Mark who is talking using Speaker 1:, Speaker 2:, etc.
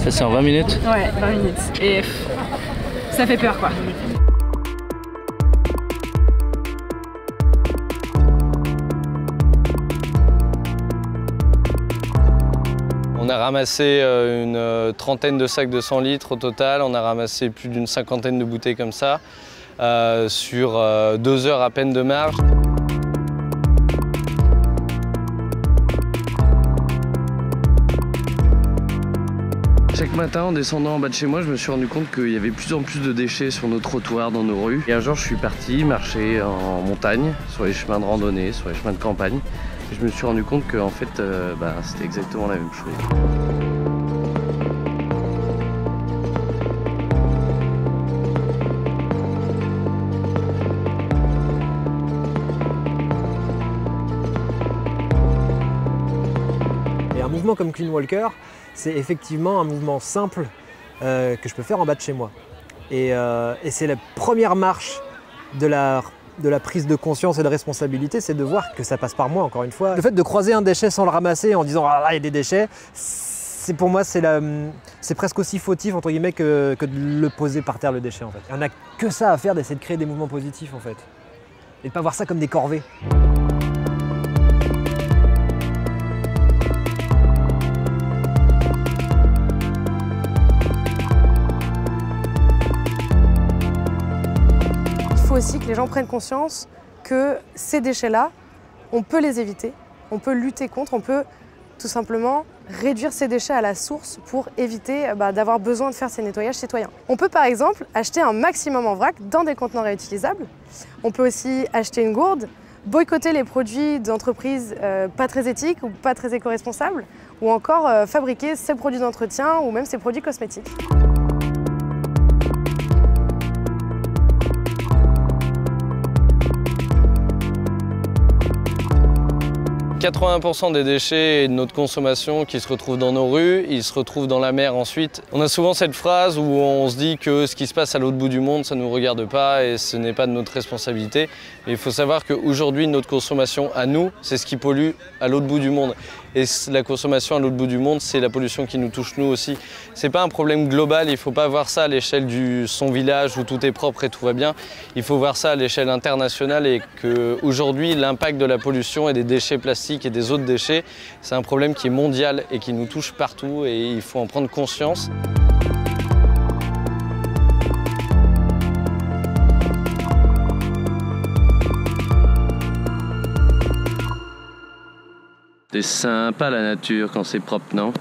Speaker 1: Ça c'est en 20 minutes?
Speaker 2: Ouais, 20 minutes. Et ça fait peur quoi.
Speaker 3: On a ramassé une trentaine de sacs de 100 litres au total, on a ramassé plus d'une cinquantaine de bouteilles comme ça, sur 2 heures à peine de marche. Chaque matin, en descendant en bas de chez moi, je me suis rendu compte qu'il y avait de plus en plus de déchets sur nos trottoirs, dans nos rues. Et un jour, je suis parti marcher en montagne, sur les chemins de randonnée, sur les chemins de campagne. Et je me suis rendu compte qu'en fait, c'était exactement la même chose.
Speaker 4: Et un mouvement comme Clean Walker, c'est effectivement un mouvement simple que je peux faire en bas de chez moi. Et c'est la première marche de la prise de conscience et de responsabilité, c'est de voir que ça passe par moi, encore une fois. Le fait de croiser un déchet sans le ramasser en disant « Ah là, il y a des déchets », pour moi, c'est presque aussi fautif, entre guillemets, que de le poser par terre, le déchet, en fait. On n'a que ça à faire, d'essayer de créer des mouvements positifs, en fait. Et de ne pas voir ça comme des corvées.
Speaker 5: Il faut aussi que les gens prennent conscience que ces déchets-là, on peut les éviter, on peut lutter contre, on peut tout simplement réduire ces déchets à la source pour éviter d'avoir besoin de faire ces nettoyages citoyens. On peut par exemple acheter un maximum en vrac dans des contenants réutilisables. On peut aussi acheter une gourde, boycotter les produits d'entreprises pas très éthiques ou pas très éco-responsables, ou encore fabriquer ces produits d'entretien ou même ces produits cosmétiques.
Speaker 3: 80% des déchets et de notre consommation qui se retrouvent dans nos rues, ils se retrouvent dans la mer ensuite. On a souvent cette phrase où on se dit que ce qui se passe à l'autre bout du monde, ça ne nous regarde pas et ce n'est pas de notre responsabilité. Mais il faut savoir qu'aujourd'hui, notre consommation à nous, c'est ce qui pollue à l'autre bout du monde. Et la consommation à l'autre bout du monde, c'est la pollution qui nous touche nous aussi. C'est pas un problème global, il ne faut pas voir ça à l'échelle de son village où tout est propre et tout va bien. Il faut voir ça à l'échelle internationale et qu'aujourd'hui, l'impact de la pollution et des déchets plastiques et des autres déchets, c'est un problème qui est mondial et qui nous touche partout et il faut en prendre conscience. C'est sympa la nature quand c'est propre, non ?